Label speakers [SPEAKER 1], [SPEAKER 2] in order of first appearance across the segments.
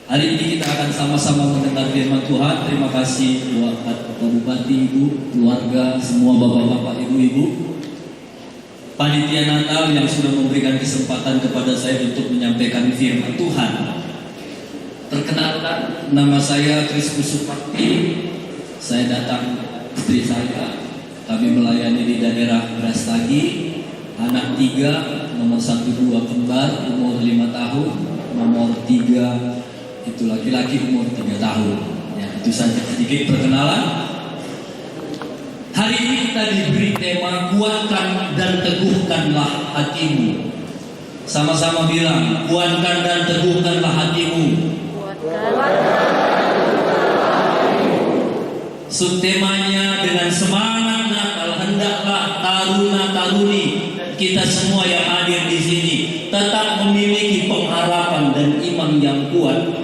[SPEAKER 1] Hari ini kita akan sama-sama mendengar firman Tuhan. Terima kasih buat Pak Bupati, Ibu, keluarga, semua bapak-bapak, ibu-ibu, panitia Natal yang sudah memberikan kesempatan kepada saya untuk menyampaikan firman Tuhan. Perkenalkan, nama saya Kristus Supakti. Saya datang istri saya. Kami melayani di daerah Brastagi. Anak 3, nomor 1, 2 kembar, umur 5 tahun, nomor 3 itu laki-laki umur 3 tahun. Ya, itu saja sedikit perkenalan. Hari ini kita diberi tema kuatkan dan teguhkanlah hatimu. Sama-sama bilang, kuatkan dan teguhkanlah hatimu. Subtemanya dengan semangat Natal, hendaklah taruna-taruni kita semua yang hadir di sini tetap memiliki pengharapan dan iman yang kuat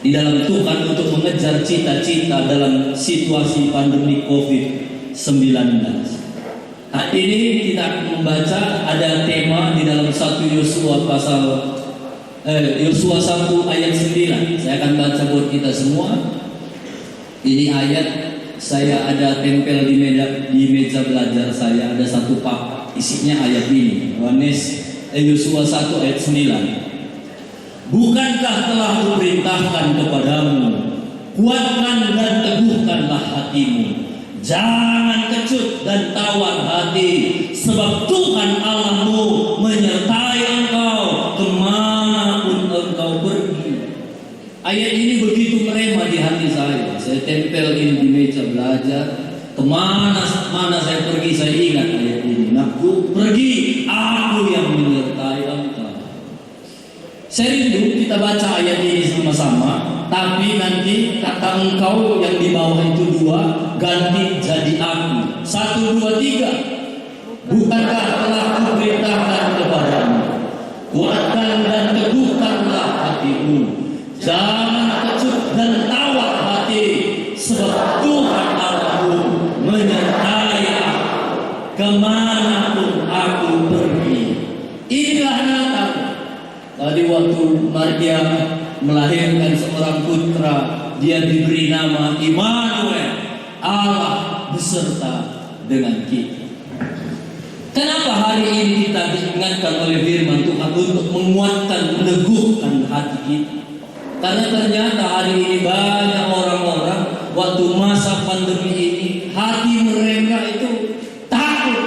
[SPEAKER 1] di dalam Tuhan untuk mengejar cita-cita dalam situasi pandemi COVID-19. Hari ini kita akan membaca, ada tema di dalam 1 Yosua Yosua 1 ayat 9. Saya akan baca buat kita semua. Ini ayat saya ada tempel di meja belajar saya, ada satu pak isinya ayat ini. Yosua 1 ayat 9. Bukankah telah kuperintahkan kepadamu, kuatkan dan teguhkanlah hatimu, jangan kecut dan tawar hati, sebab Tuhan Allahmu menyertai engkau kemanapun engkau pergi. Ayat ini begitu merema di hati saya. Saya tempelin di meja belajar. Kemana saya pergi saya ingat ayat ini. Aku pergi, aku yang menyertai engkau. Saya rindu kita baca ayat ini sama-sama. Tapi nanti kata engkau yang di bawah itu 2 ganti jadi aku. 1, 2, 3. Bukankah telah kuperintahkan kepadamu, kuatkan dan teguhkanlah hatimu, jangan kecut dan tawar hati, sebab Tuhan Allahmu menyertai aku kemanapun aku pergi. Inilah Natal. Tadi waktu Maria melahirkan seorang putra, dia diberi nama Immanuel, Allah beserta dengan kita. Kenapa hari ini kita diingatkan oleh firman Tuhan untuk menguatkan, meneguhkan hati kita? Karena ternyata hari ini banyak orang-orang waktu masa pandemi ini, hati mereka itu takut,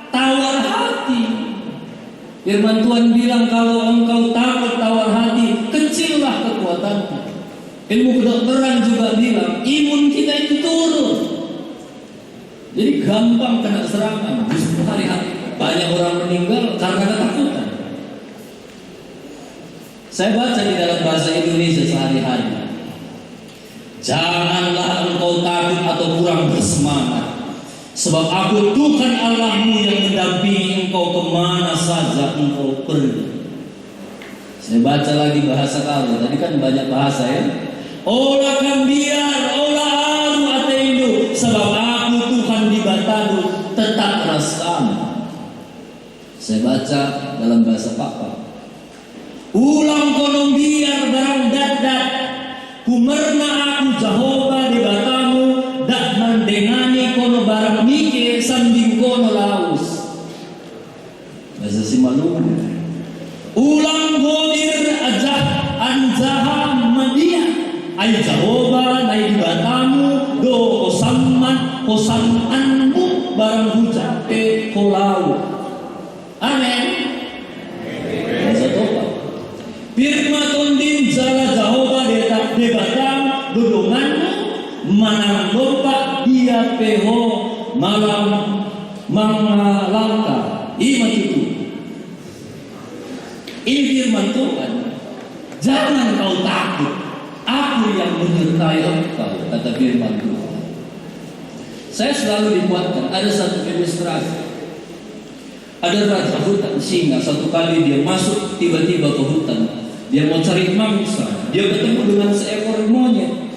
[SPEAKER 1] tawar hati. Firman Tuhan bilang, kalau engkau takut tawar hati, kecillah kekuatanmu. Ilmu kedokteran juga bilang, imun kita itu turun. Jadi gampang kena serangan. Justru hari-hari banyak orang meninggal karena ketakutan. Saya baca di dalam bahasa Indonesia sehari-hari. Janganlah engkau takut atau kurang bersemangat, sebab aku Tuhan Allahmu yang mendampingi engkau kemana saja engkau pergi. Saya baca lagi bahasa kali. Tadi kan banyak bahasa ya. Olah kambiar, olah aru atendo, sebab aku Tuhan di batadu tetap rasam. Saya baca dalam bahasa Papa. Ulang konom biar barang dadat, kumerna aku Jehovah di batamu, dak mandengani kono barang mike sambing kono laus. Bahasa Simalungun. Ulang godir ajah anjaha madia, ay Jehovah nai di batamu, do osamanmu barang hujat kolau. Amin. Bahasa Toba. Firman tondin jala Jehovah debatang dudunganmu manang lompat dia peho malam mangalangka imat itu. Ini firman Tuhan. Jangan kau takut, aku yang menyertai engkau, kata firman Tuhan. Saya selalu dikuatkan. Ada satu ilustrasi. Ada raja hutan singa, satu kali dia masuk tiba-tiba ke hutan. Dia mau cari mangsa. Dia ketemu dengan seekor monyet.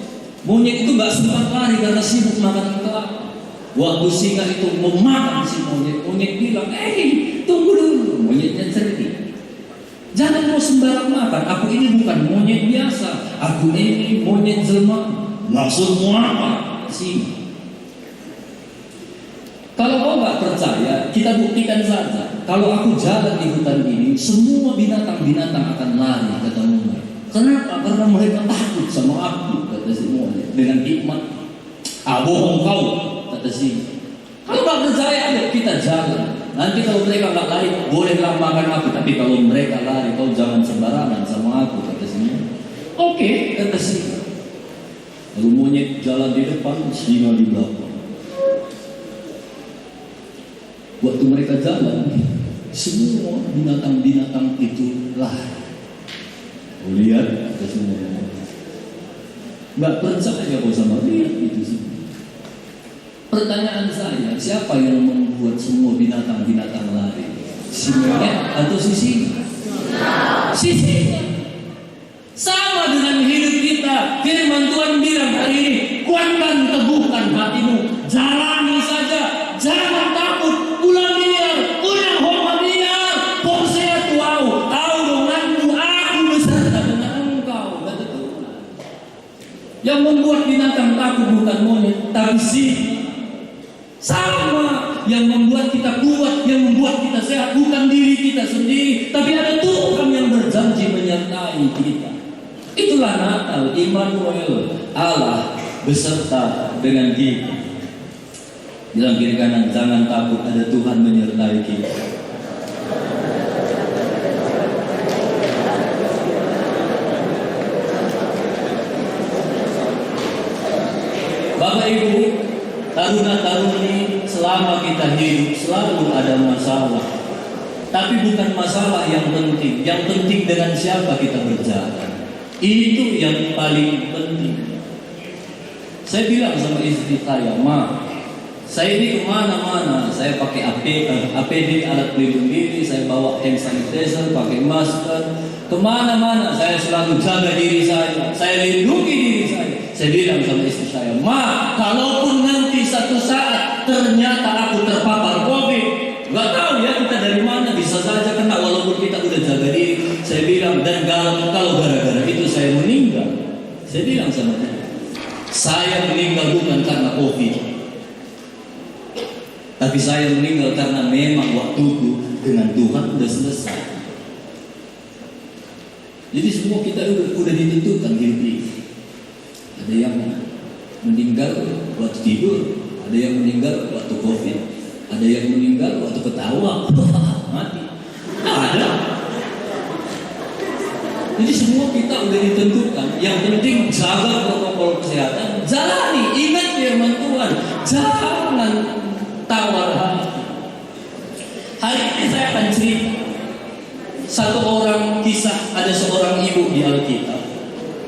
[SPEAKER 1] Monyet itu gak sempat lari karena sibuk makan kelapa. Waktu singa itu memakan si monyet, monyet bilang, tunggu dulu. Monyetnya cerdik. Jangan mau sembarang makan. Aku ini bukan monyet biasa. Aku ini monyet jelma. Maksudmu apa? Sini. Kalau kau nggak percaya, kita buktikan saja. Kalau aku jalan di hutan ini, semua binatang-binatang akan lari ketemu. Kenapa? Karena mereka takut sama aku, kata si monyet. Dengan hikmat. Bohong kau, kata si. Kalau nggak percaya, ayo kita jalan. Nanti kalau mereka nggak lari, bolehlah makan aku. Tapi kalau mereka lari, kau jangan sembarangan sama aku, kata si monyet. Oke, kata si. Lalu monyet jalan di depan, singa di belakang. Waktu mereka jalan, semua binatang-binatang itu lari. Lihat, kata semua. Nggak percaya kau sama lihat itu semua. Pertanyaan saya, siapa yang membuat semua binatang-binatang lari? Si monyet atau si singa? Si singa. Sama dengan hidup kita. Firman Tuhan bilang hari ini, kuatkan teguhkan hatimu, jalani saja, jangan takut. Ulang liar, ulang hormat liar, porsia tuau, tahu denganku, aku beserta dengan engkau, kata Tuhan. Yang membuat binatang takut bukan monyet, tapi singa. Sama, yang membuat kita kuat, yang membuat kita sehat bukan diri kita sendiri, tapi ada Tuhan yang berjanji menyertai kita. Itulah Natal, Immanuel, Allah beserta dengan kita. Bilang kiri kanan, jangan takut, ada Tuhan menyertai kita. Bapak Ibu, taruna-taruni, selama kita hidup selalu ada masalah. Tapi bukan masalah yang penting. Yang penting dengan siapa kita berjalan. Itu yang paling penting. Saya bilang sama istri saya, Ma, saya ini kemana-mana, saya pakai APD, alat pelindung diri, saya bawa hand sanitizer, pakai masker, kemana-mana saya selalu jaga diri saya lindungi diri saya. Saya bilang sama istri saya, Ma, kalaupun nanti satu saat ternyata aku terpapar COVID, nggak tahu ya kita dari mana, bisa saja kena walaupun kita udah jaga diri. Saya bilang, dan kalau gara-gara itu saya meninggal, saya bilang sama dia, saya meninggal bukan karena COVID, tapi saya meninggal karena memang waktuku dengan Tuhan udah selesai. Jadi semua kita udah ditentukan hidup ini. Ada yang meninggal waktu tidur, ada yang meninggal waktu COVID, ada yang meninggal waktu ketawa, mati. Ada. Jadi semua kita udah ditentukan. Yang penting jaga protokol kesehatan, jalani, ingat firman Tuhan, jangan tawar hati. Hari ini saya akan cerita satu orang kisah. Ada seorang ibu di Alkitab.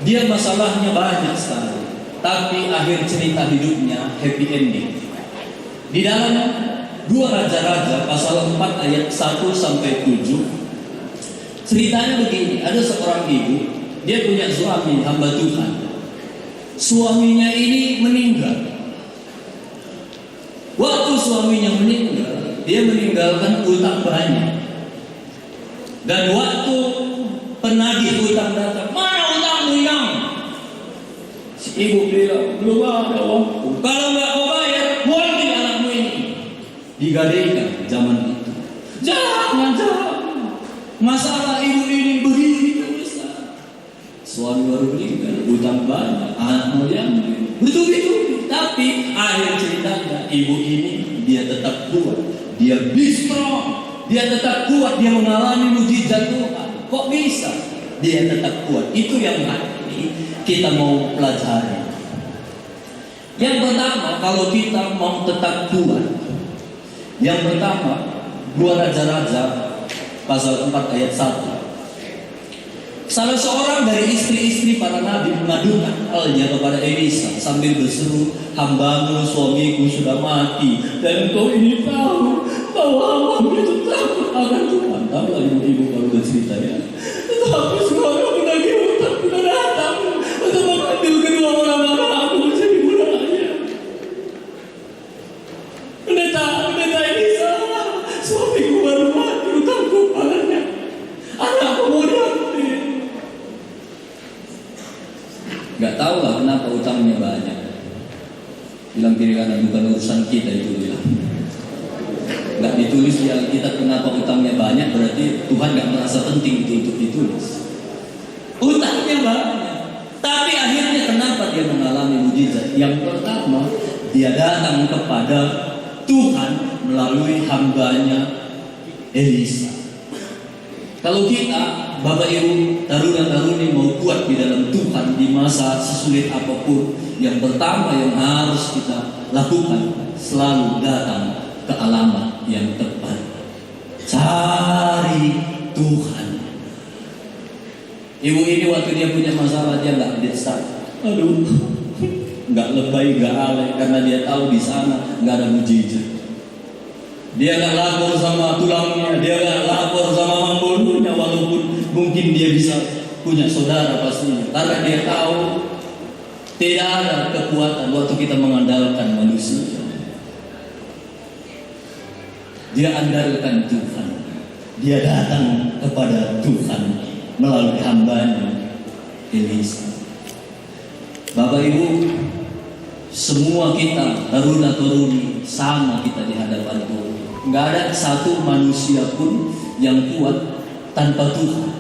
[SPEAKER 1] Dia masalahnya banyak sekali, tapi akhir cerita hidupnya happy ending. Di dalam 2 Raja-Raja pasal 4 ayat 1 sampai 7, ceritanya begini. Ada seorang ibu, dia punya suami hamba Tuhan. Suaminya ini meninggal. Waktu suaminya meninggal, dia meninggalkan utang banyak. Dan waktu penagih utang datang, mana utangmu yang? Si ibu bilang, belum ada waktu. Kalau nggak kau bayar, buang di anakmu ini. Digadaikan zaman itu. Jangan. Masalah ibu ini begitu besar. Suami baru meninggal, utang banyak, anak mau diambil, betul-betul. Tapi akhir ceritanya, ibu ini dia tetap kuat, dia be strong, dia tetap kuat, dia mengalami mujizat Tuhan. Kok bisa? Dia tetap kuat. Itu yang hari ini kita mau pelajari. Yang pertama, kalau kita mau tetap kuat, yang pertama 2 Raja-Raja pasal 4 ayat 1. Salah seorang dari istri-istri para nabi mengadukan halnya kepada Elisa sambil berseru, hambamu suamiku sudah mati, dan engkau ini tahu bahwa hambamu itu takut akan Tuhan. Tahu lah ibu-ibu kalau bercerita ya. Tetapi sekarang menagih hutang sudah datang untuk mengambil kedua orang anak aku menjadi budaknya. Pendeta Elisa, suamiku baru mati, hutangku padanya. Anakku mau Nggak tahu lah kenapa utangnya banyak. Bilang kiri kanan, bukan urusan kita itu bilang. Nggak ditulis di Alkitab kenapa utangnya banyak, berarti Tuhan nggak merasa penting itu untuk ditulis. Utangnya banyak, tapi akhirnya kenapa dia mengalami mujizat? Yang pertama, dia datang kepada Tuhan melalui hambanya Elisa. Kalau kita, Bapak Ibu, taruna-taruni mau kuat di dalam Tuhan di masa sesulit apapun, yang pertama yang harus kita lakukan, selalu datang ke alamat yang tepat. Cari Tuhan. Ibu ini waktu dia punya masalah, dia nggak desa. Aduh, nggak lebay, nggak alay, karena dia tahu di sana nggak ada mujizat. Dia nggak lapor sama tulangnya, dia nggak lapor sama mambonunya, walaupun mungkin dia bisa punya saudara pastinya, karena dia tahu tidak ada kekuatan waktu kita mengandalkan manusia. Dia andalkan Tuhan. Dia datang kepada Tuhan melalui hambanya Elisa. Bapak Ibu, semua kita taruna-taruni sama kita di hadapan Tuhan. Nggak ada satu manusia pun yang kuat tanpa Tuhan.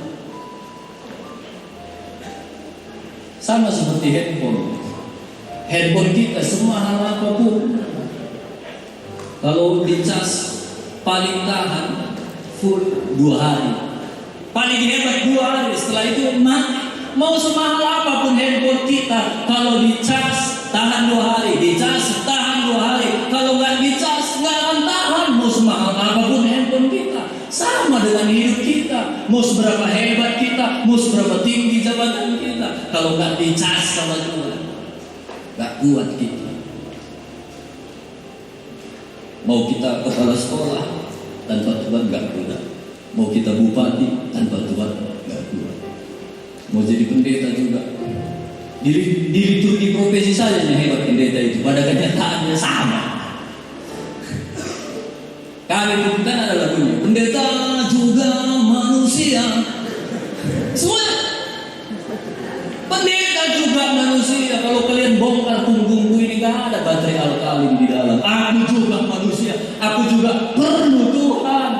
[SPEAKER 1] Sama seperti handphone. Handphone kita semua hal apapun, kalau dicas paling tahan full 2 hari, paling hebat 2 hari, setelah itu mati. Mau semahal apapun handphone kita, kalau dicas tahan 2 hari, dicas tahan 2 hari, kalau nggak dicas nggak akan tahan. Mau semahal apapun handphone kita, sama dengan hidup kita. Mau seberapa hebat kita, mau seberapa tinggi jabatan kita, kalau nggak dicas sama Tuhan, nggak kuat kita. Mau kita kepala sekolah, tanpa Tuhan nggak kuat. Mau kita bupati, tanpa Tuhan nggak kuat. Mau jadi pendeta juga, di liturgi profesi saja yang hebat pendeta itu, pada kenyataannya sama. Kami pun kan ada lagunya, pendeta juga manusia. Semua pendeta juga manusia. Kalau kalian bongkar punggungku ini, gak ada baterai alkalin di dalam. Aku juga manusia, aku juga perlu Tuhan.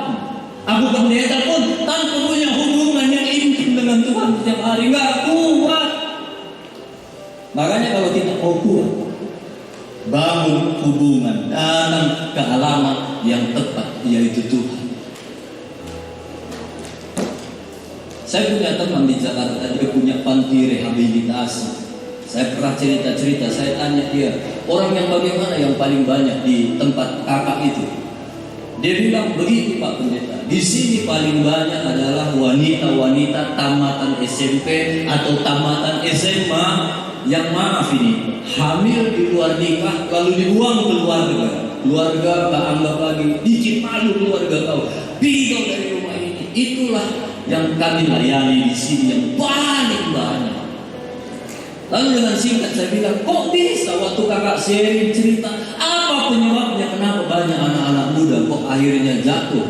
[SPEAKER 1] Aku pendeta pun tanpa punya hubungan yang intim dengan Tuhan setiap hari, gak kuat. Makanya kalau kita mau kuat, bangun hubungan, datang ke alamat yang tepat, yaitu Tuhan. Saya punya teman di Jakarta, dia punya panti rehabilitasi. Saya pernah cerita-cerita, saya tanya dia, orang yang bagaimana yang paling banyak di tempat kakak itu? Dia bilang begitu, Pak Pendeta, di sini paling banyak adalah wanita-wanita tamatan SMP atau tamatan SMA yang maaf ini hamil di luar nikah lalu dibuang keluarga. Keluarga gak anggap lagi, bikin malu keluarga kau, pindah dari rumah ini. Itulah yang kami layani di sini yang paling banyak. Lalu dengan singkat saya bilang, kok bisa waktu kakak sharing cerita, apa penyebabnya, kenapa banyak anak-anak muda kok akhirnya jatuh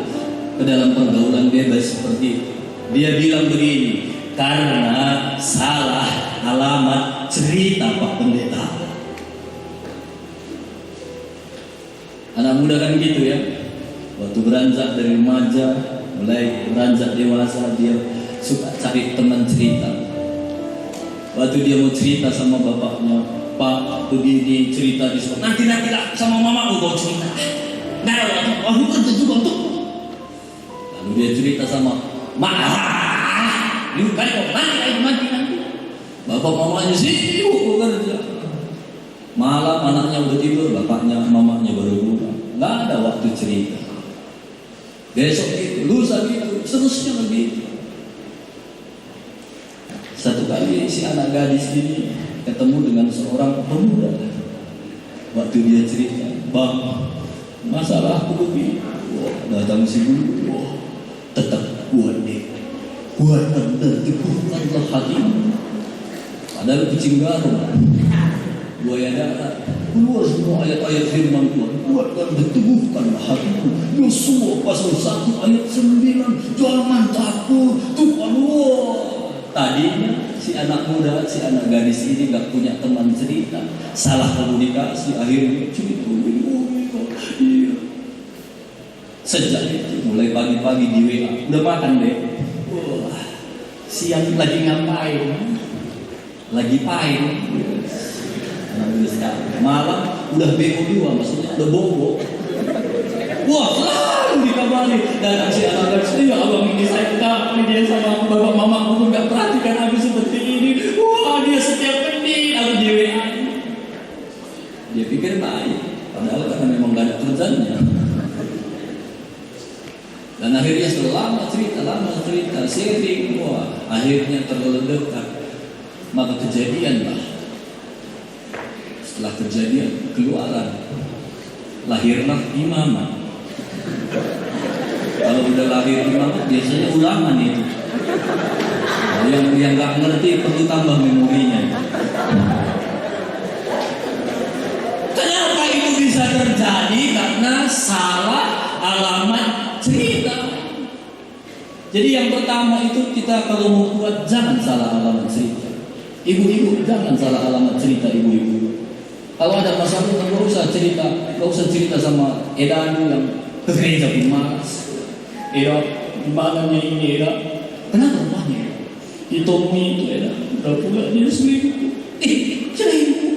[SPEAKER 1] ke dalam pergaulan bebas seperti itu? Dia bilang begini, karena salah alamat cerita Pak Pendeta. Anak muda kan gitu ya, waktu beranjak dari remaja, mulai beranjak dewasa, dia suka cari teman cerita. Waktu dia mau cerita sama bapaknya, Pak begini cerita di sekolah, nanti lah sama mama aku cerita. Nggak ada waktu, aku kerja juga untuk. Lalu dia cerita sama mak, ini kali kok nanti. Bapak mamanya sibuk bekerja. Malam anaknya udah tidur, bapaknya mamanya baru pulang. Nggak ada waktu cerita. Besok gitu, lusa gitu, seterusnya begitu. Satu kali si anak gadis ini ketemu dengan seorang pemuda. Waktu dia cerita, Bang, masalahku begini. Datang si guru, tetap kuat deh. Kuatkan dan teguhkanlah hatimu. Padahal kucing garung, buaya darat, keluar semua ayat-ayat firman Tuhan. Kuatkan dan teguhkanlah hatimu. Yosua pasal 1 ayat 9. Jangan takut, Tuhan. Tadinya si anak muda, si anak gadis ini gak punya teman cerita, salah komunikasi, akhirnya cerita. Iya. Sejak itu mulai pagi-pagi di WA, udah makan deh. Wah, siang lagi ngapain? Lagi pain. Malam udah BO2, maksudnya udah bobo. Wah, selalu dikabari. Dan si anak gadis ini, ya abang ini saya kenal, dia sama bapak mama aku nggak perhatikan aku seperti ini. Wah, dia setiap menit aku di WA. Dia pikir baik, padahal karena memang gak ada kerjanya. Dan akhirnya lama cerita, sharing, wah, akhirnya terlalu dekat. Maka kejadian lah. Setelah kejadian, keluaran, lahirlah imamah. Kalau udah lahir imamah, biasanya ulangan itu. Yang nggak ngerti perlu tambah memorinya. Kenapa itu bisa terjadi? Karena salah alamat cerita. Jadi yang pertama itu kita kalau mau buat jangan salah alamat cerita. Ibu-ibu jangan salah alamat cerita ibu-ibu. Kalau ada masalah nggak usah cerita sama Edan yang ke gereja pun malas. Eda, gimana ini Eda? Kenapa rumahnya? Ditemui itu Eda, udah pula dia selingkuh. Selingkuh.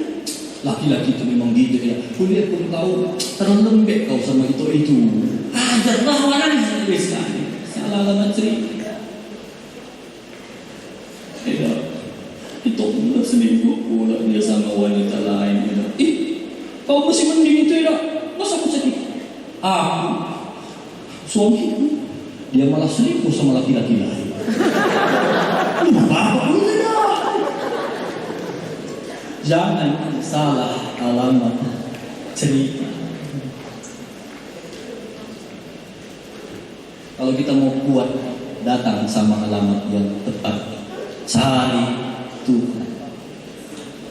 [SPEAKER 1] Laki-laki itu memang gitu ya. Kuliah pun tahu terlalu lembek kau sama itu. Ajarlah mana nih sekali. Salah alamat cerita. Eda, itu pula selingkuh pula dia sama wanita lain. Eda. Kau masih mending itu Eda. Masa aku sedih? Suamiku dia malah selingkuh sama laki-laki lain. Kenapa? Jangan salah alamat cerita. Kalau kita mau kuat, datang sama alamat yang tepat. Cari Tuhan.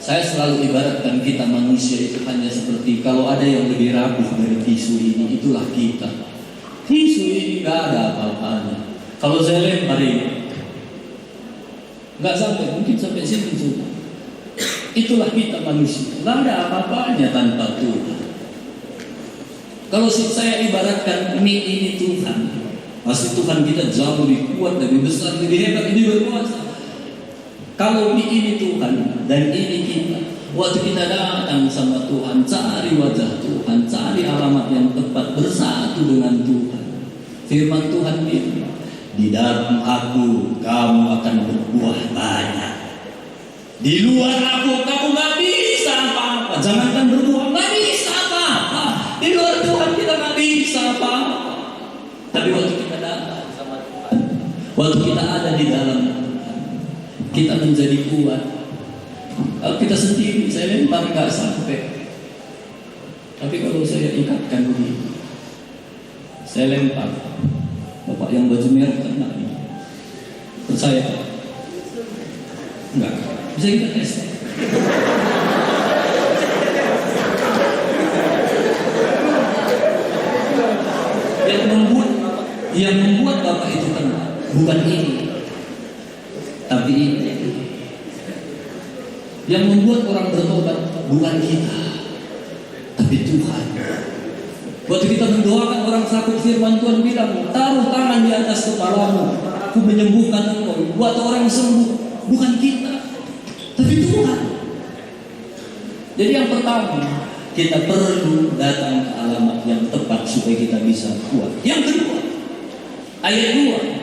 [SPEAKER 1] Saya selalu ibaratkan kita manusia itu hanya seperti kalau ada yang lebih rapuh dari tisu ini, itulah kita. Tisu ini gak ada apa-apanya. Kalau saya lempar ini, gak sampai, mungkin sampai sini juga. Itulah kita manusia. Gak ada apa-apanya tanpa Tuhan. Kalau saya ibaratkan ini Tuhan, pasti Tuhan kita jauh lebih kuat, lebih besar, lebih hebat, lebih berkuasa. Kalau ini Tuhan dan ini kita, waktu kita datang sama Tuhan, cari wajah Tuhan, cari alamat yang tepat, bersatu dengan Tuhan. Firman Tuhan bilang, di dalam aku kamu akan berbuah banyak. Di luar aku kamu gak bisa apa-apa. Jangankan berbuah, gak bisa apa-apa. Di luar Tuhan kita gak bisa apa-apa. Tapi waktu kita datang sama Tuhan, waktu kita ada di dalam Tuhan, kita menjadi kuat. Kalau kita sendiri, saya lempar gak sampai. Tapi kalau saya ikatkan begini, saya lempar. Bapak yang baju merah kena ini. Percaya? Enggak. Bisa kita tes. Yang membuat Bapak itu kena bukan ini, tapi ini. Yang membuat orang bertobat bukan kita, tapi Tuhan. Waktu kita mendoakan orang sakit, firman Tuhan bilang, taruh tangan di atas kepalamu, aku menyembuhkan engkau. Buat orang sembuh, bukan kita, tapi Tuhan. Jadi yang pertama, kita perlu datang ke alamat yang tepat supaya kita bisa kuat. Yang kedua, ayat 2.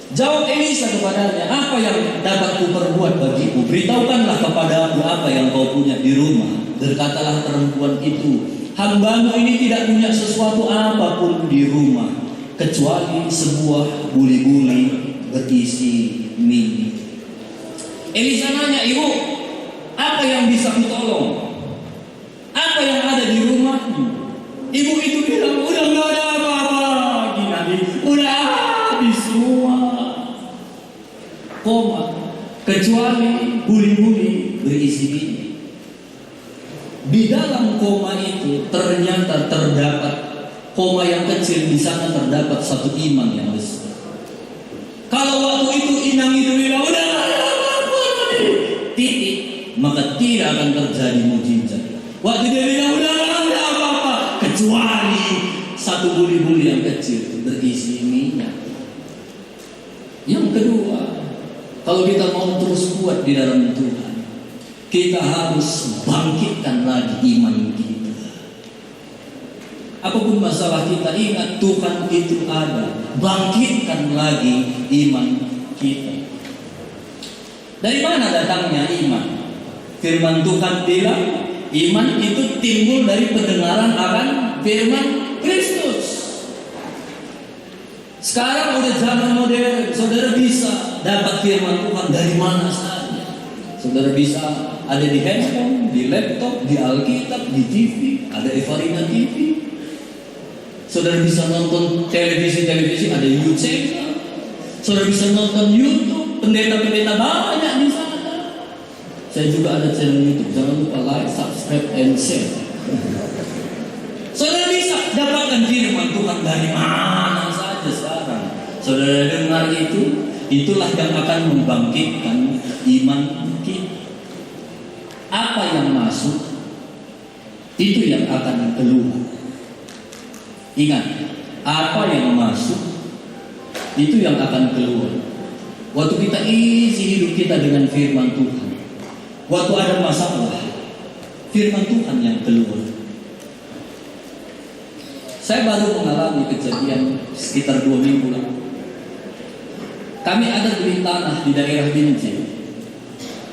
[SPEAKER 1] Jawab Elisa kepadanya, apa yang dapat kuperbuat bagimu? Beritahukanlah kepada aku apa yang kau punya di rumah. Berkatalah perempuan itu, hambamu ini tidak punya sesuatu apapun di rumah, kecuali sebuah buli-buli berisi minyak. Elisa nanya, ibu, apa yang bisa kutolong? Apa yang ada di rumahmu? Ibu itu bilang, udah gak ada apa-apa lagi Nabi, udah habis semua. Kecuali buli-buli berisi minyak. Di dalam koma itu ternyata terdapat koma yang kecil, di sana terdapat satu iman yang besar. Kalau waktu itu inang itu bilang udah titik, maka tidak akan terjadi mujizat. Waktu dia bilang udah apa-apa, kecuali satu buli-buli yang kecil berisi minyak. Yang kedua, kalau kita mau terus kuat di dalam Tuhan, kita harus bangkitkan lagi iman kita. Apapun masalah kita, ingat Tuhan itu ada. Bangkitkan lagi iman kita. Dari mana datangnya iman? Firman Tuhan bilang, iman itu timbul dari pendengaran akan firman Kristus. Sekarang udah zaman modern, saudara bisa dapat firman Tuhan dari mana saja. Saudara bisa ada di handphone, di laptop, di Alkitab, di TV, ada Evarina TV. Saudara bisa nonton televisi, ada YouTube. Saudara bisa nonton YouTube, pendeta-pendeta banyak di sana. Saya juga ada channel YouTube, jangan lupa like, subscribe, and share. Saudara bisa dapatkan firman Tuhan dari mana saja sekarang. Saudara dengar itu, itulah yang akan membangkitkan iman kita. Apa yang masuk, itu yang akan keluar. Ingat, apa yang masuk, itu yang akan keluar. Waktu kita isi hidup kita dengan firman Tuhan, waktu ada masalah, firman Tuhan yang keluar. Saya baru mengalami kejadian sekitar 2 minggu lalu. Kami ada beli tanah di daerah Binjai.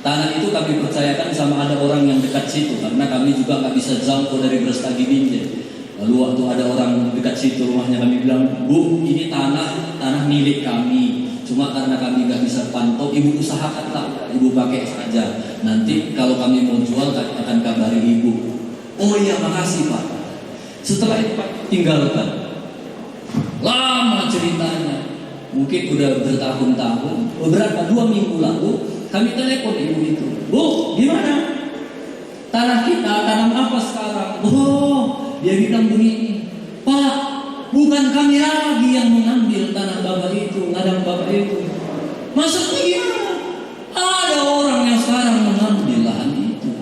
[SPEAKER 1] Tanah itu kami percayakan sama ada orang yang dekat situ, karena kami juga nggak bisa jangkau dari Brastagi Binjai. Lalu waktu ada orang dekat situ rumahnya, kami bilang, Bu, ini tanah milik kami. Cuma karena kami nggak bisa pantau, ibu usahakanlah, ibu pakai saja. Nanti kalau kami mau jual akan kabari ibu. Oh iya, makasih Pak. Setelah itu Pak tinggalkan. Lama ceritanya, mungkin udah bertahun-tahun. Beberapa 2 minggu lalu kami telepon ibu itu. Bu, gimana? Tanah kita tanam apa sekarang? Oh, dia bilang begini, Pak, bukan kami lagi yang mengambil tanah bapak itu, ladang bapak itu. Maksudnya gimana? Ada orang yang sekarang mengambil lahan itu.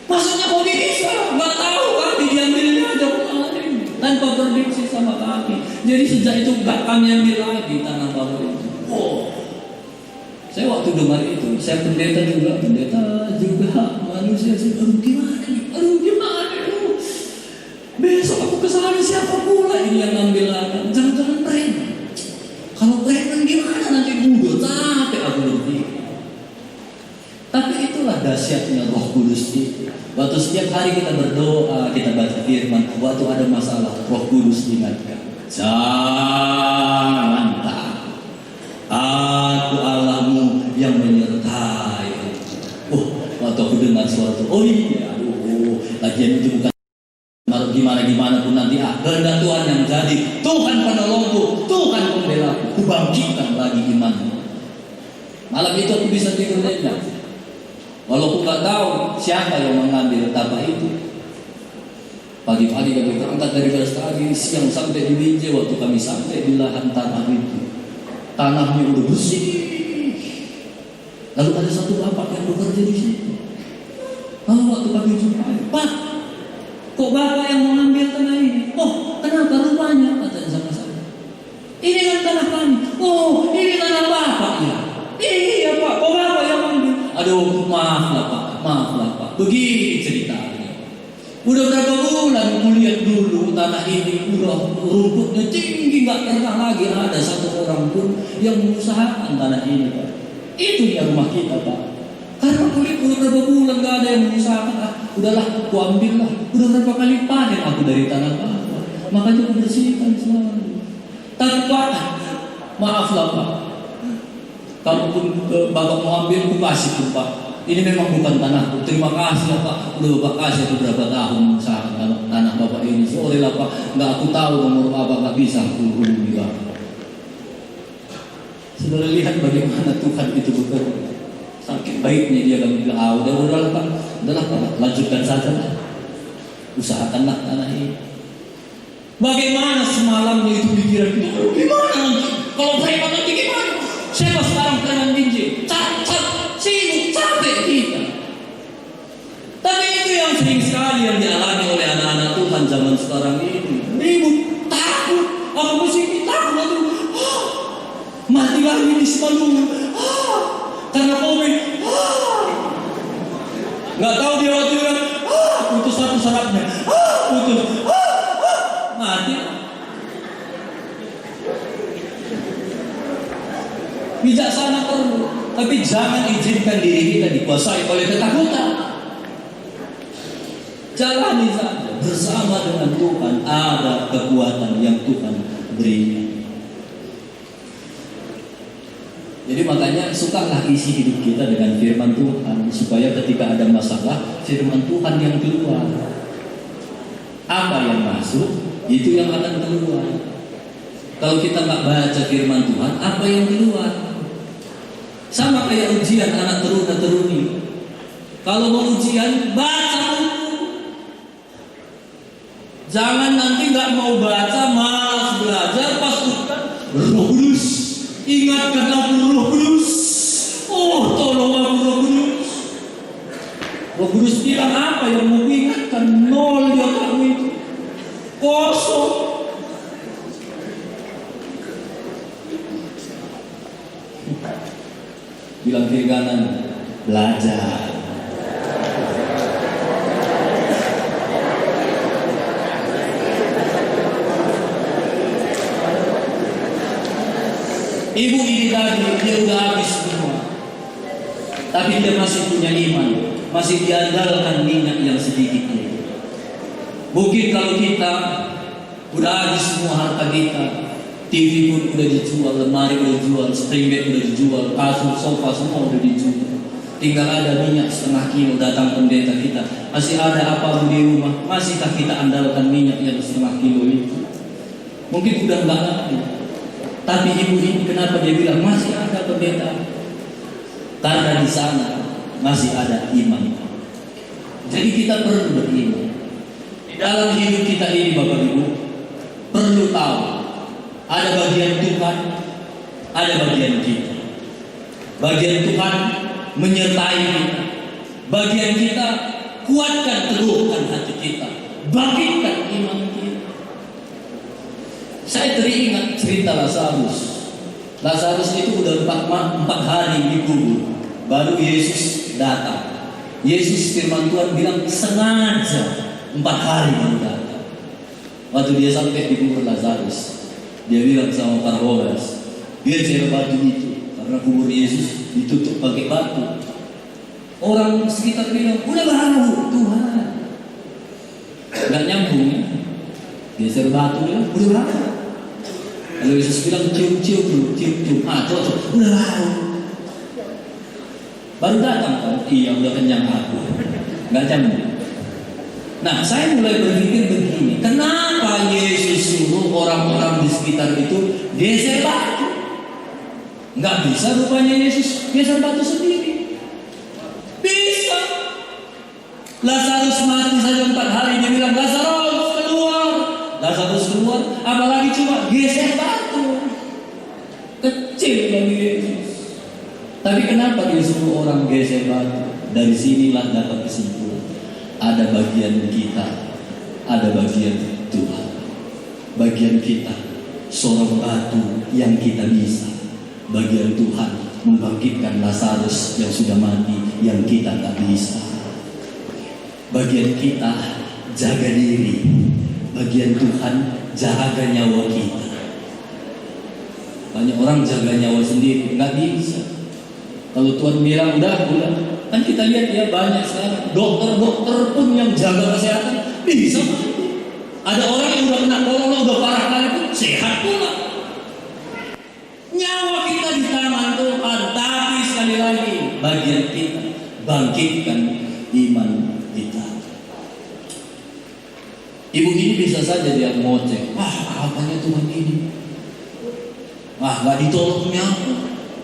[SPEAKER 1] Maksudnya kok bisa? Gak tahu, kami diambilnya aja kemarin tanpa berdiksi sama kami. Jadi sejak itu gak kami ambil lagi tanah bapak itu. Oh, saya waktu dengar itu, saya pendeta juga manusia. Saya aduh gimana nih? Besok aku kesana siapa pula ini yang ngambil ladang? Jangan-jangan preman. Kalau preman gimana nanti mundur? Capek aku berpikir. Tapi itulah dahsyatnya Roh Kudus itu. Waktu setiap hari kita berdoa, kita baca firman, waktu ada masalah, Roh Kudus ingatkan, jangan takut. Aku Allahmu yang menyertai. Waktu aku dengar suatu, oh iya, lagian itu bukan gimana pun nanti, kehendak Tuhan yang jadi. Tuhan penolongku, Tuhan pembelaku, ku bangkitkan lagi imanmu. Malam itu aku bisa tidur nyenyak, walaupun gak tahu siapa yang mengambil tapak itu. Pagi-pagi kami berangkat dari Brastagi, siang sampai di Binjai. Waktu kami sampai di lahan tanah itu, tanahnya udah bersih. Lalu ada satu bapak yang bekerja di situ. Lalu waktu kami jumpa, Pak, kok bapak yang mengambil tanah ini? Oh, kenapa rupanya? Katanya sama saya. Ini kan tanah kami. Oh, ini tanah bapak ya. Iya Pak, kok bapak yang mengambil? Aduh, maaf lah Pak. Begini ceritanya. Udah berapa bulan kulihat dulu tanah ini udah rumputnya tinggi, nggak pernah lagi ada satu orang pun yang mengusahakan tanah ini Pak. Itu dia rumah kita Pak. Karena kulit udah berapa bulan nggak ada yang mengusahakan. Udahlah, aku ambil lah. Udah berapa kali panen aku dari tanah Bapak. Makanya aku bersihkan selalu. Tapi Pak, maaf lah Pak. Kalaupun Bapak mau ambil, aku kasih tuh Pak. Ini memang bukan tanahku. Terima kasih ya Pak. Udah Bapak kasih beberapa tahun mengusahakan tanah Bapak ini. Sorry lah Pak, nggak aku tahu nomor Bapak, nggak bisa aku hubungi Bapak. Saudara lihat bagaimana Tuhan itu bekerja. Saking baiknya dia kami bilang, udahlah Pak, lanjutkan saja lah. Usahakanlah tanah ini. Bagaimana semalamnya itu pikiran kita? Gimana nanti? Kalau preman nanti gimana? Siapa sekarang preman Binjai? sering sekali yang dialami oleh anak-anak Tuhan zaman sekarang ini. Ribut, takut, apa mesti takut atau mati lagi di Semalungun, karena COVID, nggak tahu dia waktu bilang, putus satu sarafnya, putus, mati. Bijaksana perlu, tapi jangan izinkan diri kita dikuasai oleh ketakutan. Jalani saja bersama dengan Tuhan, ada kekuatan yang Tuhan berikan. Jadi makanya sukalah isi hidup kita dengan firman Tuhan, supaya ketika ada masalah, firman Tuhan yang keluar. Apa yang masuk, itu yang akan keluar. Kalau kita nggak baca firman Tuhan, apa yang keluar? Sama kayak ujian anak teruna-teruni. Kalau mau ujian, baca buku. Jangan nanti nggak mau baca, malas belajar, pas ujian, Roh Kudus, ingatkan aku Roh Kudus. Oh, tolong aku Roh Kudus. Roh Kudus bilang apa yang mau ingatkan? Nol ya kamu itu, kosong. Bilang kiri kanan, belajar. Ibu ini tadi, dia udah habis semua, tapi dia masih punya iman, masih diandalkan minyak yang sedikit ini. Mungkin kalau kita udah habis semua harta kita, TV pun udah dijual, lemari udah dijual, spring bed udah dijual, kasur, sofa semua udah dijual. Tinggal ada minyak setengah kilo, datang pendeta kita, masih ada apa di rumah? Masihkah kita andalkan minyak yang setengah kilo itu? Mungkin udah enggak ada. Tapi ibu ini kenapa dia bilang masih ada pendeta? Karena di sana masih ada iman. Jadi kita perlu beriman. Di dalam hidup kita ini Bapak Ibu, perlu tahu ada bagian Tuhan, ada bagian kita. Bagian Tuhan menyertai kita. Bagian kita kuatkan, teguhkan hati kita, bangkitkan iman kita. Saya teringat cerita Lazarus. Lazarus itu udah 4 hari dikubur, baru Yesus datang. Yesus firman Tuhan bilang sengaja 4 hari baru datang. Waktu dia sampai di kubur Lazarus, dia bilang sama para horas, geser batu itu, karena kubur Yesus ditutup pakai batu. Orang sekitar bilang, udah bau Tuhan, nggak nyambung ya. Geser batu bilang, udah bau. Lalu Yesus bilang, cium-cium, cocok, udah bau. Baru datang kan, iya udah kenyang aku, nggak nyambung. Nah, saya mulai berpikir begini, kenapa Yesus suruh orang-orang di sekitar itu geser batu? Nggak bisa rupanya Yesus geser batu sendiri. Bisa. Lazarus mati saja 4 hari, dia bilang, Lazarus keluar. Lazarus keluar, apalagi cuma geser batu. Kecil lagi Yesus. Tapi kenapa dia suruh orang geser batu? Dari sinilah dapat kesimpulan. Ada bagian kita, ada bagian Tuhan. Bagian kita, seorang batu yang kita bisa. Bagian Tuhan membangkitkan Lazarus yang sudah mati, yang kita tak bisa. Bagian kita, jaga diri. Bagian Tuhan, jaga nyawa kita. Banyak orang jaga nyawa sendiri, nggak bisa. Kalau Tuhan bilang udah. Kan kita lihat ya banyak sekarang dokter-dokter pun yang jaga kesehatan bisa. Ada orang yang udah kena corona, udah parah kali pun sehat pula. Nyawa kita di tangan Tuhan, tapi sekali lagi bagian kita bangkitkan iman kita. Ibu ini bisa saja dia ngoceh, apanya Tuhan ini? Gak ditolongnya aku.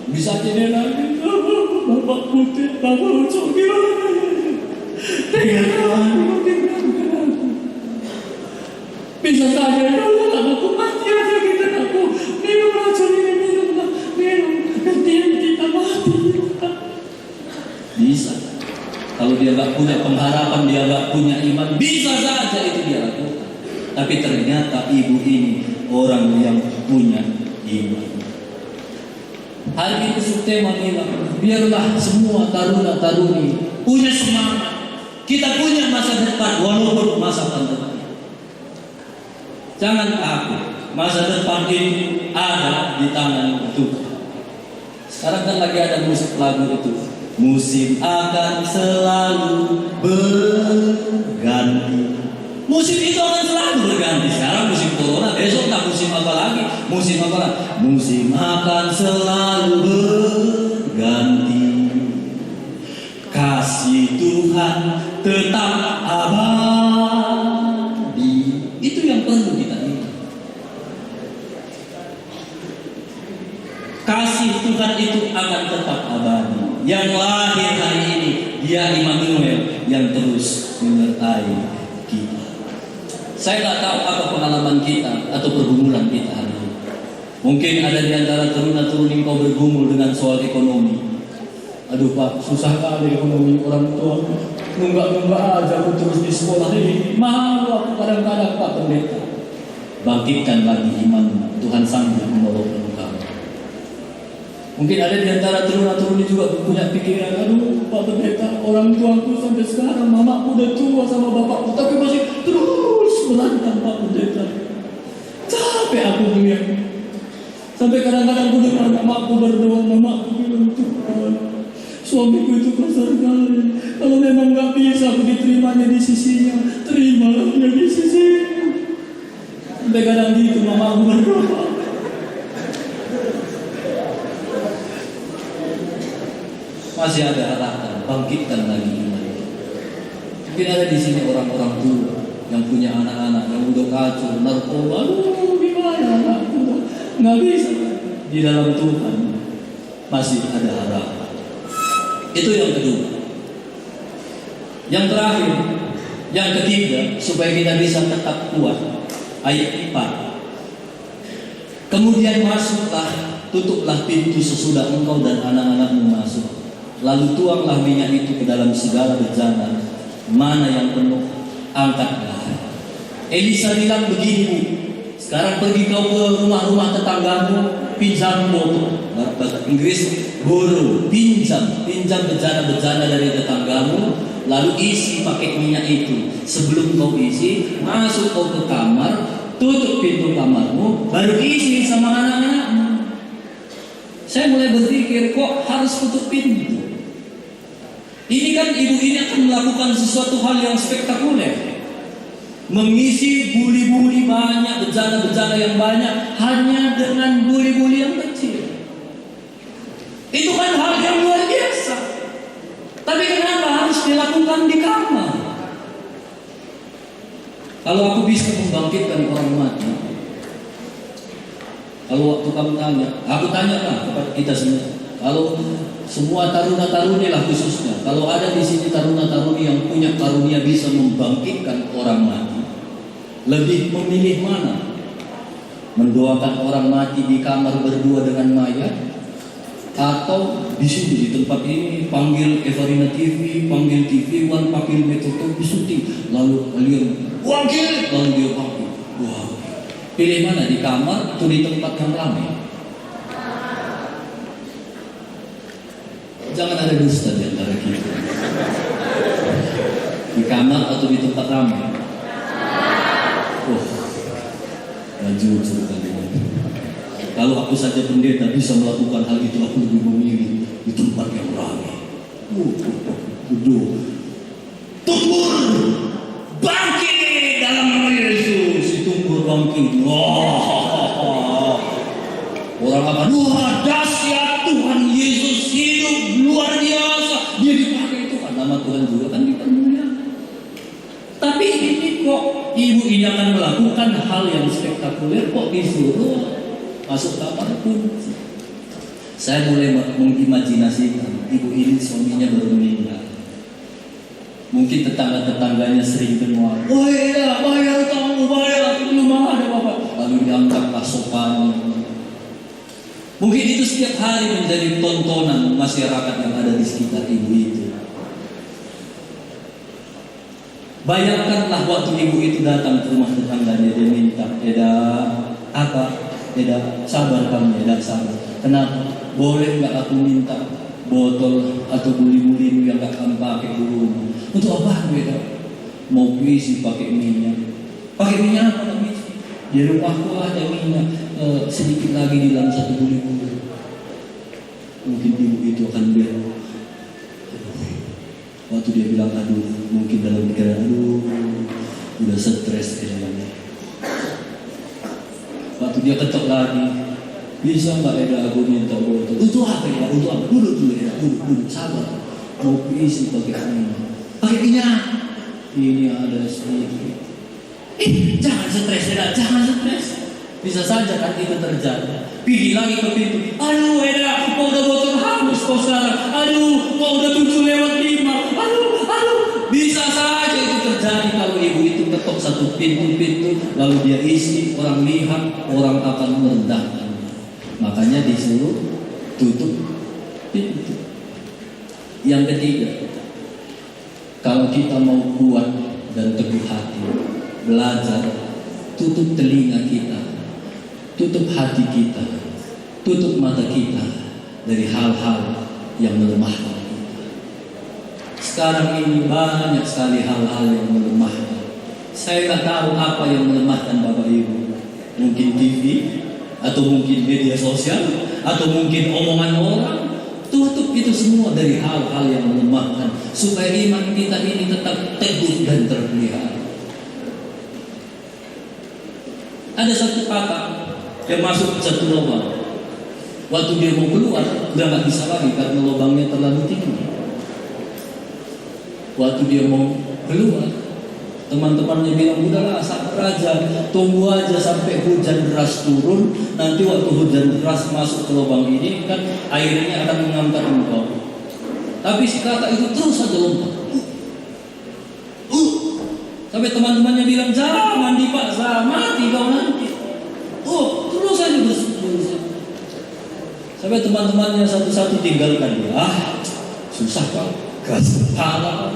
[SPEAKER 1] Bisa aja dia nangis, Bapak putih, Bapak ucap gimana? Tega Tuhan, bisa saja aku mati aja kita aku minum racun ini, minum, nanti kita mati. Bisa. Kalau dia nggak punya pengharapan, dia nggak punya iman, bisa saja itu dia lakukan. Tapi ternyata ibu ini orang yang punya iman. Hari itu Sutema bilang, biarlah semua taruna-taruni punya semangat. Kita punya masa depan walaupun masa pandemi. Jangan takut, masa depan itu ada di tangan Tuhan. Sekarang kan lagi ada musik lagu itu, musim akan selalu berganti. Musim itu akan selalu berganti. Sekarang musim corona, besok tak musim apa lagi? Musim apa lagi? Musim akan selalu berganti. Kasih Tuhan tetap abadi. Itu yang perlu kita ingat. Kasih Tuhan itu akan tetap abadi. Yang lahir hari ini, dia Immanuel yang terus menyertai kita. Saya nggak tahu apa pengalaman kita atau pergumulan kita hari ini. Mungkin ada di antara taruna-taruni kau bergumul dengan soal ekonomi. Aduh Pak, susah kali ekonomi orang tua. Nunggak-nunggak aja aku terus di sekolah ini. Malu aku kadang-kadang Pak Pendeta. Bangkitkan lagi iman, Tuhan sanggup menolong engkau. Mungkin ada di antara taruna-taruni juga punya pikiran, aduh Pak Pendeta, orang tuaku sampai sekarang, mamaku udah tua sama bapakku, tapi masih terus melantang Pak Pendeta. Capek aku melihat. Sampai kadang-kadang aku dengar mamaku berdoa, mamaku bilang, Tuhan, suamiku itu kasar sekali. Kalau memang nggak bisa aku diterimanya di sisinya, terimalah dia di sisinya. Sampai kadang gitu mamaku berdoa. Masih ada harapan, bangkitkan lagi iman. Mungkin ada di sini orang-orang tua yang punya anak-anak yang udah kacau, narkoba, aduh gimana anakku, nggak bisa. Di dalam Tuhan masih ada harapan. Itu yang kedua. Yang terakhir, yang ketiga, supaya kita bisa tetap kuat. Ayat 4. Kemudian masuklah, tutuplah pintu sesudah engkau dan anak-anakmu masuk. Lalu tuanglah minyak itu ke dalam segala bejana, mana yang penuh, angkatlah. Elisa bilang begini, Bu, sekarang pergi kau ke rumah-rumah tetanggamu, pinjam botol, bahasa Inggris borrow, pinjam bejana-bejana dari tetanggamu, lalu isi pakai minyak itu. Sebelum kau isi, masuk kau ke kamar, tutup pintu kamarmu, baru isi sama anak-anakmu. Saya mulai berpikir, kok harus tutup pintu? Ini kan ibu ini akan melakukan sesuatu hal yang spektakuler, mengisi buli-buli banyak, bejana-bejana yang banyak hanya dengan buli-buli yang kecil. Itu kan hal yang luar biasa. Tapi kenapa harus dilakukan di kamar? Kalau aku bisa membangkitkan orang mati, kalau waktu kamu tanya, aku tanyalah kepada kita semua. Kalau semua taruna-taruni lah khususnya, kalau ada di sini taruna-taruni yang punya karunia bisa membangkitkan orang mati, lebih memilih mana? Mendoakan orang mati di kamar berdua dengan mayat, atau di sini di tempat ini panggil Evarina TV, panggil TV One, panggil Metro TV syuting, lalu kalian panggil, lalu dia panggil. Wah, pilih mana, di kamar atau di tempat yang ramai? Jangan ada dusta di antara kita. Di kamar atau di tempat ramai? Gak jujur kalian. Kalau aku saja pendeta bisa melakukan hal itu, aku lebih memilih di tempat yang ramai. Tumbur bangkit dalam nama Yesus. Si tumbur bangkit. Orang apa? Wah, dahsyat, Tuhan Yesus hidup luar biasa. Dia dipakai Tuhan, nama Tuhan juga kan dipermuliakan. Tapi ini kok ibu ini akan melakukan hal yang spektakuler, kok disuruh masuk kamar kunci. Saya mulai mengimajinasikan ibu ini suaminya baru meninggal. Mungkin tetangga-tetangganya sering kenal. Wah ya, bayar kamu, bayar, belum ada bapak. Lalu diangkatlah sopannya. Mungkin itu setiap hari menjadi tontonan masyarakat yang ada di sekitar ibu itu. Bayangkanlah waktu ibu itu datang ke rumah tetangganya, dia minta, sabar kami, sabar. Kenapa? Boleh nggak aku minta botol atau buli-buli yang nggak kamu pakai dulu? Untuk apa beda? Mau isi pakai minyak. Pakai minyak apa lagi? Di rumahku ada minyak sedikit lagi di dalam satu buli-buli. Mungkin ibu itu akan bilang, waktu dia bilang aduh, mungkin dalam pikiran udah stres kayaknya. Waktu dia ketok lagi, bisa nggak Eda aku minta botol? Untuk apa ya? Untuk apa? Duduk dulu ya, duduk sabar. Mau isi pakai minyak. Pakai minyak. Ini ada sedikit. Jangan stres Eda, jangan stres. Bisa saja kan itu terjadi. Pergi lagi ke pintu. Aduh Eda, kok udah botol hangus kok sekarang. Aduh, kok udah 7:05. Aduh. Bisa saja itu terjadi kalau ibu itu ketok satu pintu, lalu dia isi, orang lihat, orang akan merendahkan. Makanya disuruh tutup pintu. Yang ketiga, kalau kita mau kuat dan teguh hati, belajar, tutup telinga kita, tutup hati kita, tutup mata kita dari hal-hal yang melemahkan kita. Sekarang ini banyak sekali hal-hal yang melemahkan. Saya nggak tahu apa yang melemahkan Bapak Ibu. Mungkin TV, atau mungkin media sosial, atau mungkin omongan orang. Tutup itu semua dari hal-hal yang melemahkan, supaya iman kita ini tetap teguh dan terpelihara. Ada satu kakak yang masuk satu lubang. Waktu dia mau keluar, udah nggak bisa lagi karena lubangnya terlalu tinggi. Waktu dia mau keluar, teman-temannya bilang, udahlah sabar aja, tunggu aja sampai hujan deras turun. Nanti waktu hujan deras masuk ke lubang ini kan airnya akan mengangkat engkau. Tapi si kakak itu terus saja lompat. Sampai teman-temannya bilang, jangan dipaksa, mati kau nanti. Terus saja berusaha. Sampai teman-temannya satu-satu tinggalkan dia. Susah kau, keras kepala,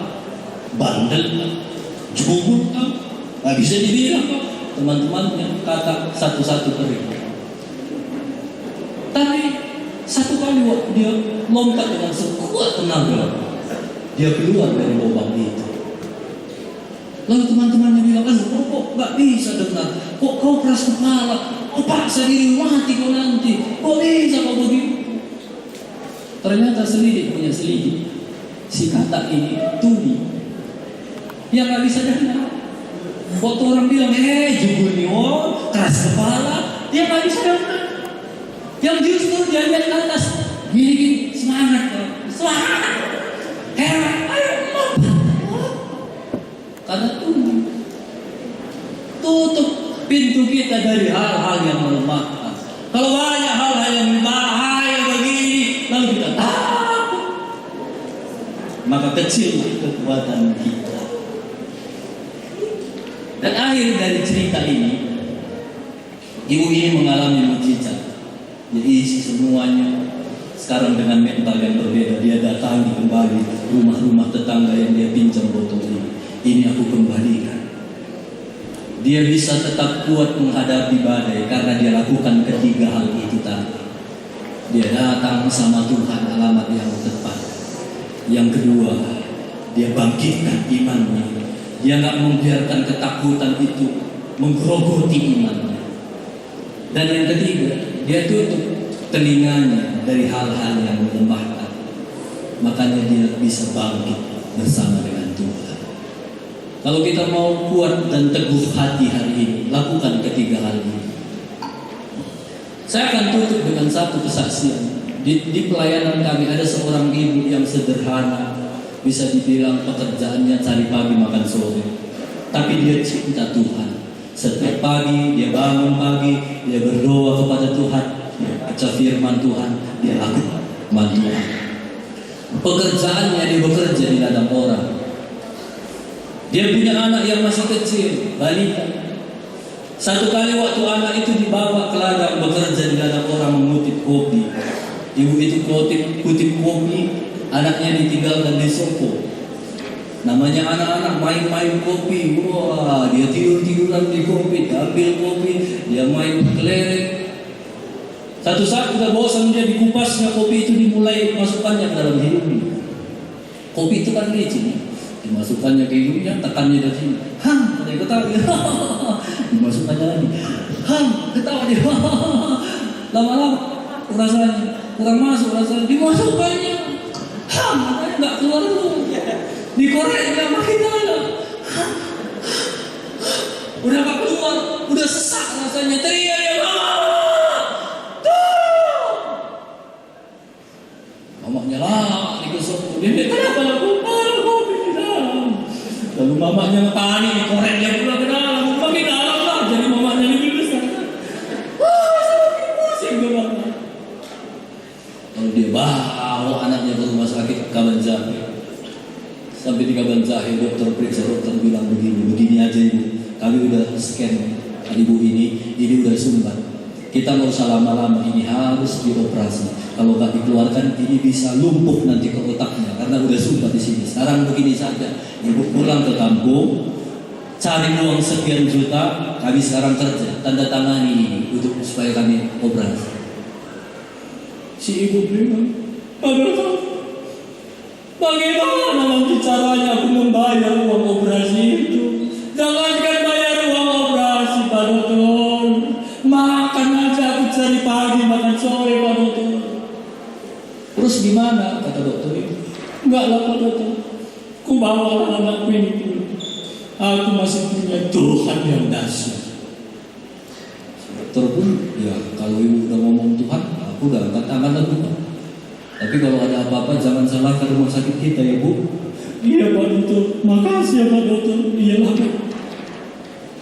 [SPEAKER 1] bandel, jubur, nggak bisa dibilang kok. Teman-temannya kata satu-satu pergi. Tapi satu kali waktu dia lompat dengan sekuat tenaga, dia keluar dari lubang itu. Lalu teman-temannya bilang, kok nggak bisa dengar? Kok kau keras kepala? Kau paksa diri mati kau nanti? Kok bisa kau begitu? Ternyata selidik punya selidik. Si kata ini tuli. Dia nggak bisa dengar. Waktu orang bilang, jubur nih, keras kepala, dia nggak bisa dengar. Yang justru dia lihat ke atas, gini, semangat, heran, ayo, karena tutup pintu kita dari hal-hal yang melemahkan. Kalau banyak hal-hal yang berbahaya begini, lalu kita takut, maka kecil kekuatan kita. Dan akhir dari cerita ini, ibu ini mengalami mukjizat. Dia isi semuanya. Sekarang dengan mental yang berbeda, dia datangi kembali rumah-rumah tetangga yang dia pinjam botol ini. Ini aku kembalikan. Dia bisa tetap kuat menghadapi badai karena dia lakukan ketiga hal itu tadi. Dia datang sama Tuhan alamat yang tepat. Yang kedua, dia bangkitkan imannya. Dia nggak membiarkan ketakutan itu menggerogoti imannya. Dan yang ketiga, dia tutup telinganya dari hal-hal yang melemahkan. Makanya dia bisa bangkit bersama dengan Tuhan. Kalau kita mau kuat dan teguh hati hari ini, lakukan ketiga hal ini. Saya akan tutup dengan satu kesaksian. Di pelayanan kami ada seorang ibu yang sederhana, bisa dibilang pekerjaannya cari pagi makan sore, tapi dia cinta Tuhan. Setiap pagi dia bangun pagi, dia berdoa kepada Tuhan, dia baca firman Tuhan, dia lakukan Tuhan. Pekerjaannya dia bekerja di ladang orang. Dia punya anak yang masih kecil, balita. Satu kali waktu anak itu dibawa ke ladang bekerja di ladang orang mengutip kopi, ibu itu kutip kopi, anaknya ditinggalkan di sopo. Namanya anak-anak main-main kopi. Wah, dia tidur-tiduran di kopi, dia ambil kopi, dia main kelereng. Satu saat udah bosan dia dikupasnya kopi itu dimulai masukkannya ke dalam hidungnya. Kopi itu kan licin, dimasukkannya ke hidungnya, tekannya dari sini. Hah, dia ketawa dia. Dimasukkannya lagi. Hah, ketawa dia. Lama-lama rasanya kurang masuk rasanya, dimasukkannya. Hah, makanya nggak keluar dulu. Dikoreknya makin dalam. Udah gak keluar, udah sesak rasanya, teriak dia, mamanya lah digosok, dia kenapa aku kopi di dalam. Lalu mamanya panik, dikorek dia pula ke dalam, makin dalam lah, jadi mamanya lebih besar. Wah, semakin pusing dia mama. Lalu dia bawa anaknya ke rumah sakit Kabanjahe. Sampai di Kabanjahe, dokter periksa, dokter bilang begini aja ibu, kami udah scan ibu ini udah sumbat. Kita nggak usah lama-lama, ini harus dioperasi. Kalau nggak dikeluarkan, ini bisa lumpuh nanti ke otaknya karena udah sumbat di sini. Sekarang begini saja, ibu pulang ke kampung, cari uang sekian juta, kami sekarang kerja, tanda tangani ini untuk supaya kami operasi. Si ibu bilang, bagaimana nanti caranya aku membayar uang operasi itu? Jangankan bayar uang operasi, Pak Dokter. Makan aja aku cari pagi, makan sore, Pak Dokter. Terus gimana? Kata dokter itu. Enggak lah, Pak Dokter. Ku bawa anakku ini. Aku masih punya Tuhan yang dahsyat. Dokter pun, ya kalau ibu udah ngomong Tuhan, aku udah angkat tangan lah Tuhan. Tapi kalau ada apa-apa jangan salahkan rumah sakit kita ya Bu. Iya Pak Dokter, makasih ya Pak Dokter. Iya Pak.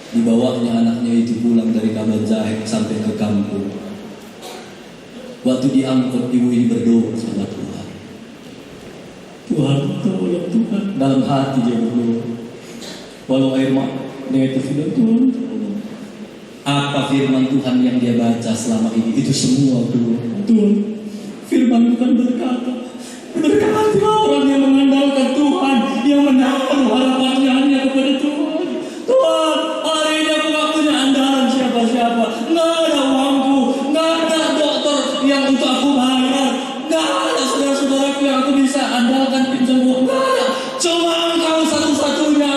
[SPEAKER 1] Dibawanya anaknya itu pulang dari Kabanjahe sampai ke kampung. Waktu diangkut ibu ini berdoa sama Tuhan. Tuhan, tolong Tuhan. Dalam hati dia berdoa. Walau air mata itu sudah Tuhan. Apa firman Tuhan yang dia baca selama ini? Itu semua Tuhan. Firman Tuhan berkata, berkatilah orang yang mengandalkan Tuhan, yang menaruh harapannya hanya kepada Tuhan. Tuhan, hari ini aku gak punya andalan siapa-siapa. Gak ada uangku, gak ada dokter yang untuk aku bayar, gak ada saudara-saudaraku yang aku bisa andalkan pinjam uang. Gak ada, cuma Engkau satu-satunya.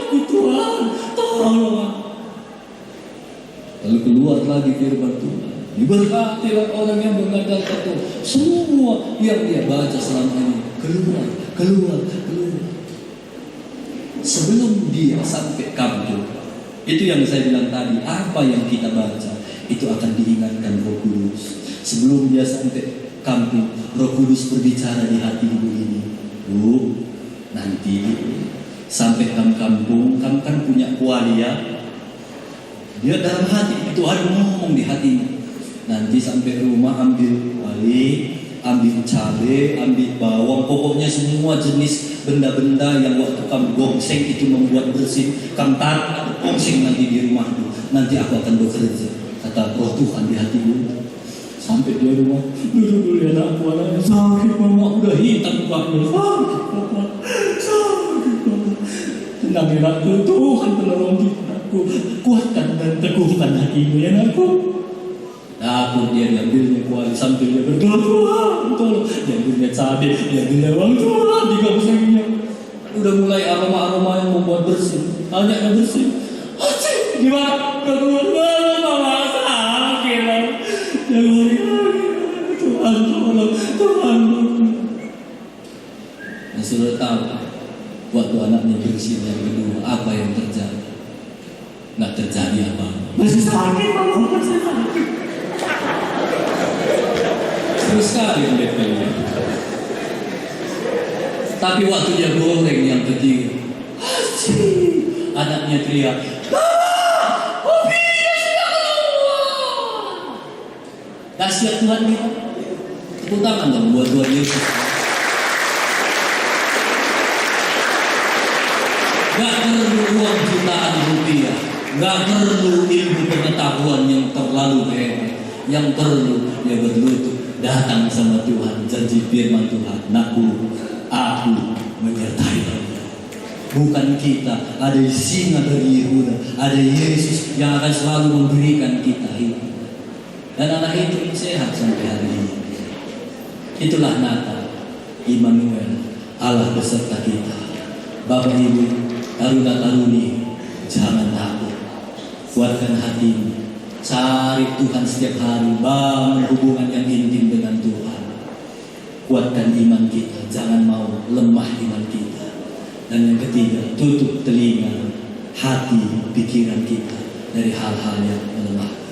[SPEAKER 1] Aku Tuhan, tolong. Lalu keluar lagi firman Tuhan. Diberkatilah orang yang mengandalkan Tuhan. Semua yang dia baca selama ini keluar. Sebelum dia sampai kampung, itu yang saya bilang tadi, apa yang kita baca itu akan diingatkan Roh Kudus. Sebelum dia sampai kampung, Roh Kudus berbicara di hati ibu ini. Bu, nanti sampai kampung, kamu kan punya kualia. Dia dalam hati, Tuhan ngomong di hatinya. Nanti sampai rumah ambil wali, ambil cabai, ambil bawang, pokoknya semua jenis benda-benda yang waktu kamu gongseng itu membuat bersih, kamu taruh gongseng nanti di rumah itu. Nanti aku akan bekerja, kata Roh Tuhan di hatimu. Sampai di rumah, dulu ya anaknya sakit, mama udah hitam mukanya, sakit. Tenangin aku, Tuhan tolong aku, kuatkan dan teguhkan hatimu ya anakku. Takut dia diambilnya kuali sambil dia berdoa Tuhan tolong, diambilnya cabai, diambilnya uang Tuhan digongsengnya. Udah mulai aroma-aroma yang membuat bersih, hanya yang bersih. Acik, gimana? Keluar mama sakit lah. Tuhan tolong, Tuhan. Nah, sudah tahu waktu anaknya bersih yang kedua apa yang terjadi? Nggak terjadi apa? Masih sakit mama, masih sakit. Terus sekali ambil. Tapi waktu dia goreng yang ketiga, anaknya teriak, kopinya sudah keluar. Dahsyat Tuhan kita. Tepuk tangan dong buat Tuhan Yesus. Gak perlu uang jutaan rupiah, gak perlu ilmu pengetahuan yang terlalu hebat. Yang perlu dia berlutut datang sama Tuhan, janji firman Tuhan, aku menyertai dia. bukan kita. Ada singa dari Yehuda, ada Yesus yang akan selalu memberikan kita hidup. Dan anak itu sehat sampai hari ini. Itulah Natal, Immanuel, Allah beserta kita. Bapak Ibu, taruna-taruni, jangan takut. Kuatkan hatimu. Cari Tuhan setiap hari, bangun hubungan yang intim dengan Tuhan. Kuatkan iman kita, jangan mau lemah iman kita. Dan yang ketiga, tutup telinga, hati, pikiran kita dari hal-hal yang melemahkan.